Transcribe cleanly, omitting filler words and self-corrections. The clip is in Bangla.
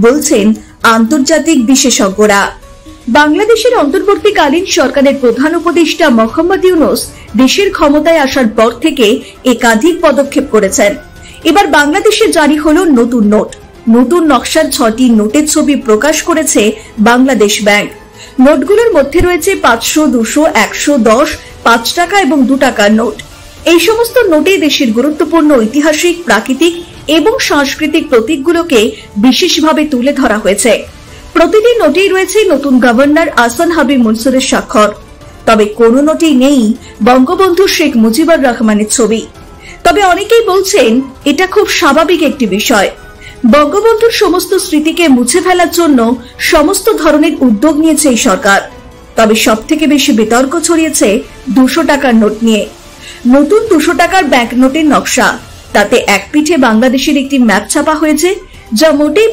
বলছেন আন্তর্জাতিক বিশেষজ্ঞরা। বাংলাদেশের অন্তর্বর্তীকালীন সরকারের প্রধান উপদেষ্টা মোহাম্মদ ইউনূস দেশের ক্ষমতায় আসার পর থেকে একাধিক পদক্ষেপ করেছেন। এবার বাংলাদেশে জারি হলো নতুন নোট। নতুন নকশার 6টি নোটের ছবি প্রকাশ করেছে বাংলাদেশ ব্যাংক। নোটগুলোর মধ্যে রয়েছে 500, 200, 110, 5 টাকা এবং 2 টাকার নোট। এই সমস্ত নোটে দেশের গুরুত্বপূর্ণ ঐতিহাসিক, প্রাকৃতিক এবং সাংস্কৃতিক প্রতীকগুলোকে বিশেষভাবে তুলে ধরা হয়েছে। প্রতিটি নোটেই রয়েছে নতুন গভর্নর আহসান হাবীব মনসুরের স্বাক্ষর। তবে কোনো নোটেই নেই বঙ্গবন্ধু শেখ মুজিবুর রহমানের ছবি। তবে অনেকেই বলছেন এটা খুব স্বাভাবিক একটি বিষয়। বঙ্গবন্ধুর সমস্ত স্মৃতিকে মুছে ফেলার জন্য সমস্ত ধরনের উদ্যোগ নিয়েছে এই সরকার। তবে সবথেকে বেশি বিতর্ক ছড়িয়েছে 200 টাকার নোট নিয়ে। নতুন 200 টাকার ব্যাংক নোটের নকশা, তাতে এক পিঠে বাংলাদেশের একটি ম্যাপ ছাপা হয়েছে, যা মোটেই